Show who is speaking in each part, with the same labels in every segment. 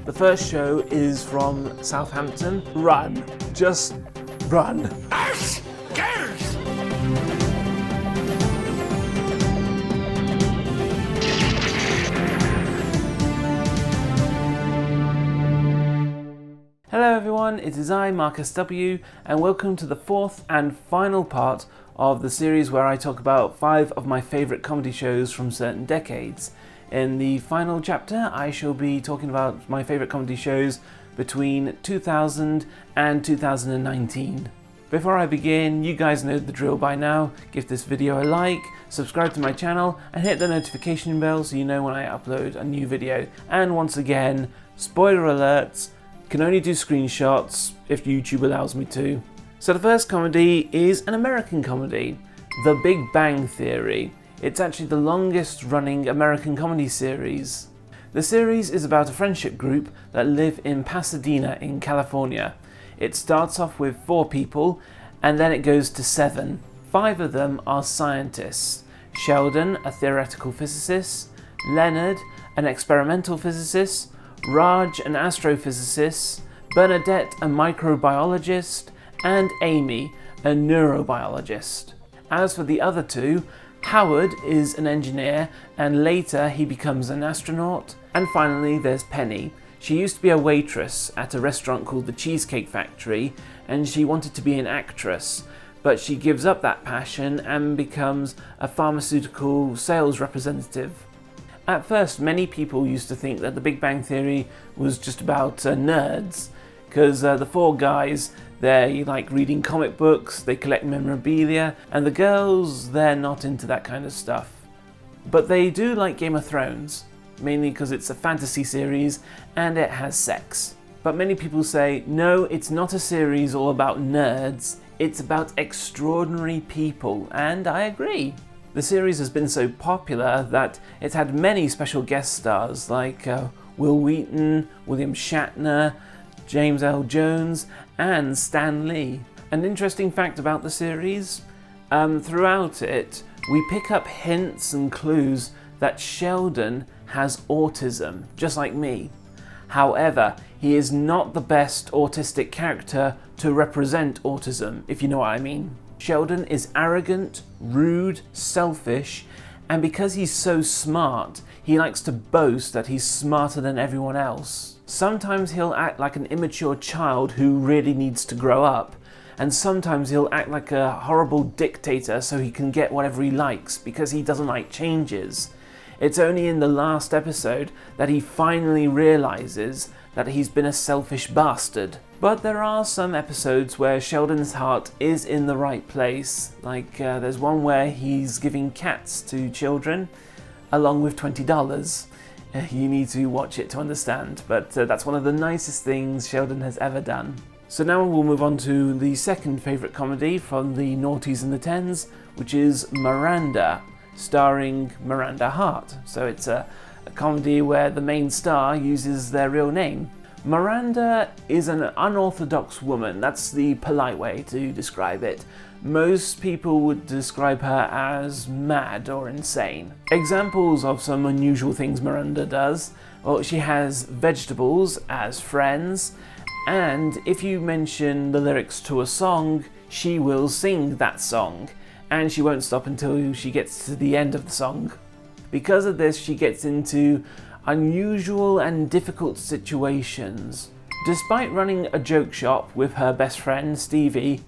Speaker 1: The first show is from Southampton. Run. Just run.
Speaker 2: Us! Girls!
Speaker 1: Hello everyone, it is I, Mark S.W, and welcome to the fourth and final part of the series where I talk about 5 of my favourite comedy shows from certain decades. In the final chapter, I shall be talking about my favourite comedy shows between 2000 and 2019. Before I begin, you guys know the drill by now. Give this video a like, subscribe to my channel, and hit the notification bell so you know when I upload a new video. And once again, spoiler alerts, can only do screenshots if YouTube allows me to. So the first comedy is an American comedy, The Big Bang Theory. It's actually the longest running American comedy series. The series is about a friendship group that live in Pasadena in California. It starts off with 4 people and then it goes to 7. 5 of them are scientists. Sheldon, a theoretical physicist, Leonard, an experimental physicist, Raj, an astrophysicist, Bernadette, a microbiologist, and Amy, a neurobiologist. As for the other 2, Howard is an engineer and later he becomes an astronaut. And finally there's Penny. She used to be a waitress at a restaurant called the Cheesecake Factory and she wanted to be an actress, but she gives up that passion and becomes a pharmaceutical sales representative. At first, many people used to think that The Big Bang Theory was just about nerds, because the 4 guys, they like reading comic books, they collect memorabilia, and the girls, they're not into that kind of stuff. But they do like Game of Thrones, mainly because it's a fantasy series and it has sex. But many people say, no, it's not a series all about nerds, it's about extraordinary people, and I agree. The series has been so popular that it's had many special guest stars like Will Wheaton, William Shatner, James L. Jones, and Stan Lee. An interesting fact about the series, throughout it, we pick up hints and clues that Sheldon has autism, just like me. However, he is not the best autistic character to represent autism, if you know what I mean. Sheldon is arrogant, rude, selfish, and because he's so smart, he likes to boast that he's smarter than everyone else. Sometimes he'll act like an immature child who really needs to grow up, and sometimes he'll act like a horrible dictator so he can get whatever he likes because he doesn't like changes. It's only in the last episode that he finally realizes that he's been a selfish bastard. But there are some episodes where Sheldon's heart is in the right place, like there's one where he's giving cats to children along with $20. You need to watch it to understand, but that's one of the nicest things Sheldon has ever done. So now we'll move on to the second favourite comedy from the noughties and the tens, which is Miranda, starring Miranda Hart. So it's a comedy where the main star uses their real name. Miranda is an unorthodox woman, that's the polite way to describe it. Most people would describe her as mad or insane. Examples of some unusual things Miranda does, well, she has vegetables as friends, and if you mention the lyrics to a song, she will sing that song, and she won't stop until she gets to the end of the song. Because of this, she gets into unusual and difficult situations. Despite running a joke shop with her best friend Stevie,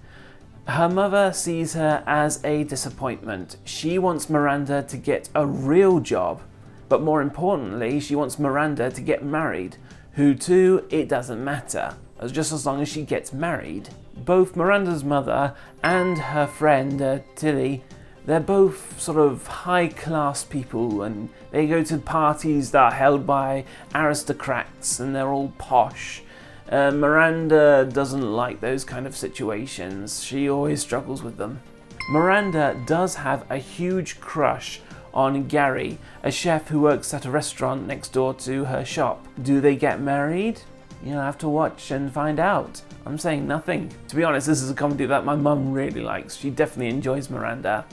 Speaker 1: her mother sees her as a disappointment. She wants Miranda to get a real job, but more importantly, she wants Miranda to get married. Who to, it doesn't matter, just as long as she gets married. Both Miranda's mother and her friend Tilly, they're both sort of high-class people and they go to parties that are held by aristocrats and they're all posh. Miranda doesn't like those kind of situations. She always struggles with them. Miranda does have a huge crush on Gary, a chef who works at a restaurant next door to her shop. Do they get married? You'll have to watch and find out. I'm saying nothing. To be honest, this is a comedy that my mum really likes. She definitely enjoys Miranda.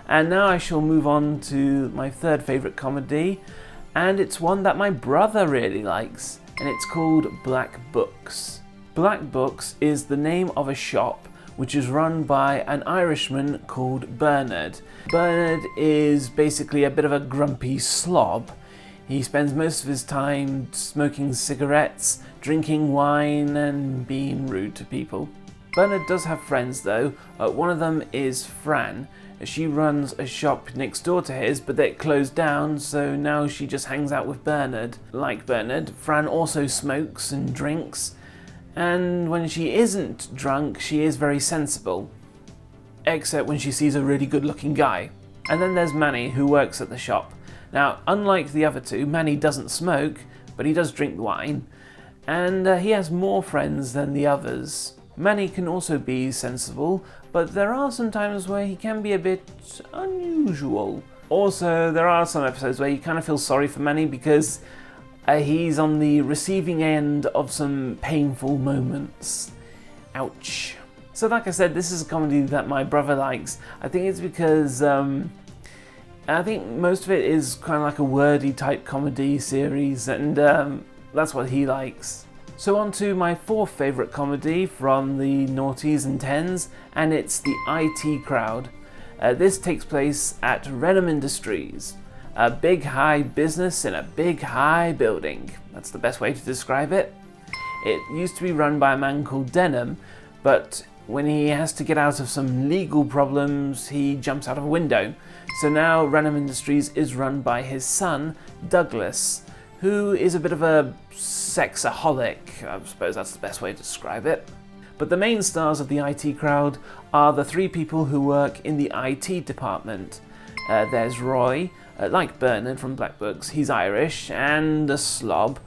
Speaker 1: And now I shall move on to my third favourite comedy, and it's one that my brother really likes. and it's called Black Books. Black Books is the name of a shop which is run by an Irishman called Bernard. Bernard is basically a bit of a grumpy slob. He spends most of his time smoking cigarettes, drinking wine, and being rude to people. Bernard does have friends though. One of them is Fran. She runs a shop next door to his, but it closed down, so now she just hangs out with Bernard. Like Bernard, Fran also smokes and drinks, and when she isn't drunk, she is very sensible. Except when she sees a really good-looking guy. And then there's Manny, who works at the shop. Now, unlike the other two, Manny doesn't smoke, but he does drink wine, and he has more friends than the others. Manny can also be sensible, but there are some times where he can be a bit unusual. Also, there are some episodes where you kind of feel sorry for Manny because he's on the receiving end of some painful moments. Ouch. So like I said, this is a comedy that my brother likes. I think it's because I think most of it is kind of like a wordy type comedy series, and that's what he likes. So on to my fourth favourite comedy from the noughties and tens, and it's the IT Crowd. This takes place at Renham Industries, a big high business in a big high building. That's the best way to describe it. It used to be run by a man called Denham, but when he has to get out of some legal problems, he jumps out of a window. So now Renham Industries is run by his son, Douglas, who is a bit of a sexaholic. I suppose that's the best way to describe it. But the main stars of the IT Crowd are the three people who work in the IT department. There's Roy, like Bernard from Black Books, he's Irish and a slob.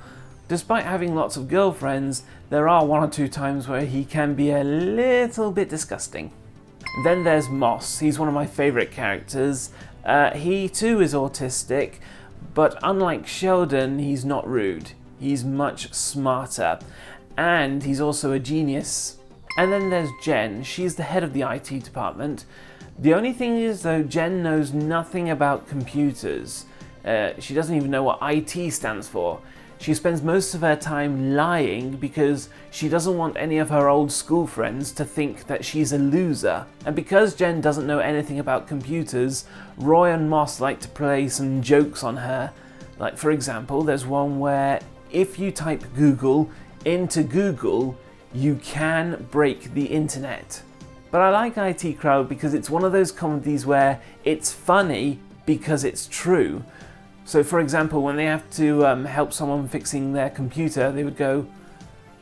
Speaker 1: Despite having lots of girlfriends, there are one or two times where he can be a little bit disgusting. Then there's Moss, he's one of my favourite characters. He too is autistic, but unlike Sheldon, he's not rude. He's much smarter, and he's also a genius. And then there's Jen, she's the head of the IT department. The only thing is though, Jen knows nothing about computers. She doesn't even know what IT stands for. She spends most of her time lying because she doesn't want any of her old school friends to think that she's a loser. And because Jen doesn't know anything about computers, Roy and Moss like to play some jokes on her. Like for example, there's one where if you type Google into Google, you can break the internet. But I like IT Crowd because it's one of those comedies where it's funny because it's true. So for example, when they have to help someone fixing their computer, they would go,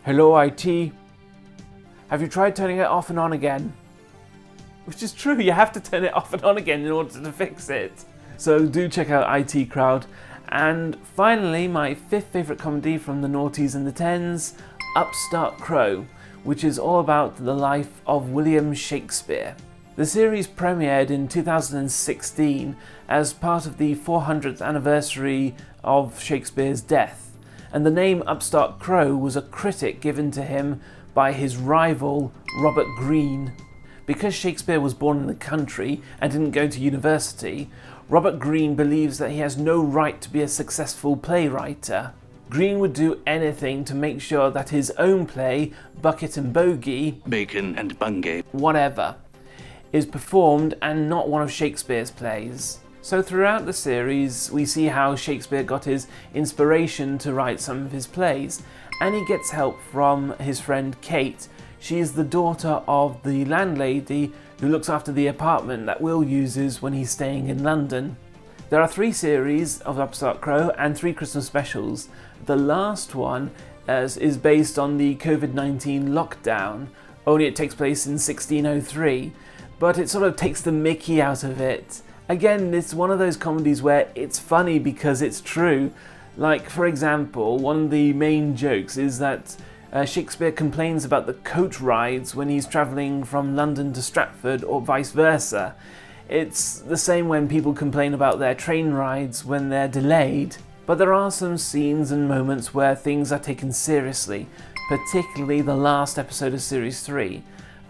Speaker 1: "Hello IT, have you tried turning it off and on again?" Which is true, you have to turn it off and on again in order to fix it. So do check out IT Crowd. And finally, my fifth favourite comedy from the noughties and the tens, Upstart Crow, which is all about the life of William Shakespeare. The series premiered in 2016 as part of the 400th anniversary of Shakespeare's death, and the name Upstart Crow was a critic given to him by his rival Robert Greene. Because Shakespeare was born in the country and didn't go to university, Robert Greene believes that he has no right to be a successful playwright. Greene would do anything to make sure that his own play, Bucket and Bogey,
Speaker 2: Bacon and Bungay,
Speaker 1: whatever, is performed and not one of Shakespeare's plays. So throughout the series, we see how Shakespeare got his inspiration to write some of his plays, and he gets help from his friend Kate. She is the daughter of the landlady who looks after the apartment that Will uses when he's staying in London. There are 3 series of Upstart Crow and 3 Christmas specials. The last one is based on the COVID-19 lockdown, only it takes place in 1603, but it sort of takes the mickey out of it. Again, it's one of those comedies where it's funny because it's true. Like, for example, one of the main jokes is that Shakespeare complains about the coach rides when he's travelling from London to Stratford or vice versa. It's the same when people complain about their train rides when they're delayed. But there are some scenes and moments where things are taken seriously, particularly the last episode of Series 3.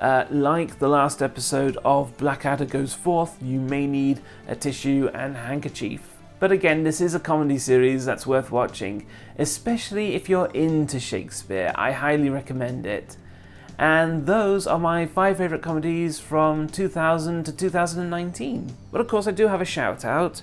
Speaker 1: Like the last episode of Blackadder Goes Forth, you may need a tissue and handkerchief. But again, this is a comedy series that's worth watching, especially if you're into Shakespeare. I highly recommend it. And those are my 5 favourite comedies from 2000 to 2019. But of course I do have a shout out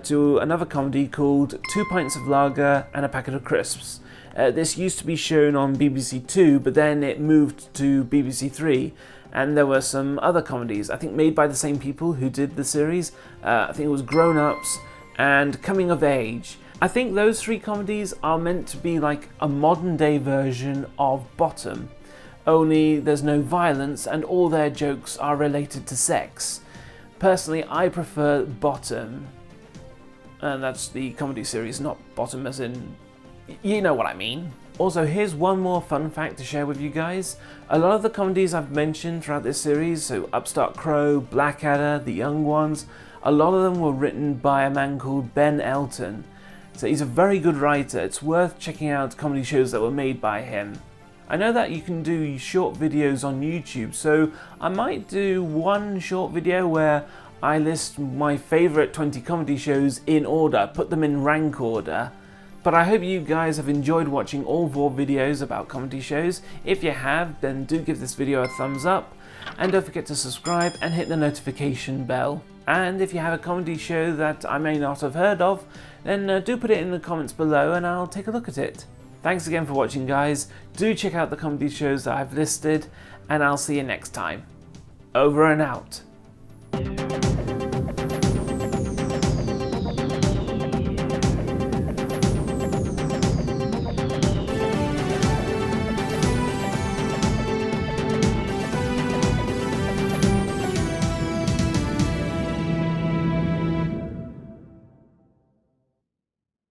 Speaker 1: to another comedy called 2 Pints of Lager and a Packet of Crisps. This used to be shown on BBC Two, but then it moved to BBC Three, and there were some other comedies, I think made by the same people who did the series. I think it was Grown Ups and Coming of Age. I think those 3 comedies are meant to be like a modern day version of Bottom, only there's no violence and all their jokes are related to sex. Personally, I prefer Bottom, and that's the comedy series, not Bottom as in, you know what I mean. Also, here's one more fun fact to share with you guys. A lot of the comedies I've mentioned throughout this series, so Upstart Crow, Blackadder, The Young Ones, a lot of them were written by a man called Ben Elton. So he's a very good writer. It's worth checking out comedy shows that were made by him. I know that you can do short videos on YouTube, so I might do one short video where I list my favourite 20 comedy shows in order, put them in rank order. But I hope you guys have enjoyed watching all 4 videos about comedy shows. If you have, then do give this video a thumbs up, and don't forget to subscribe and hit the notification bell. And if you have a comedy show that I may not have heard of, then do put it in the comments below and I'll take a look at it. Thanks again for watching, guys. Do check out the comedy shows that I've listed, and I'll see you next time. Over and out.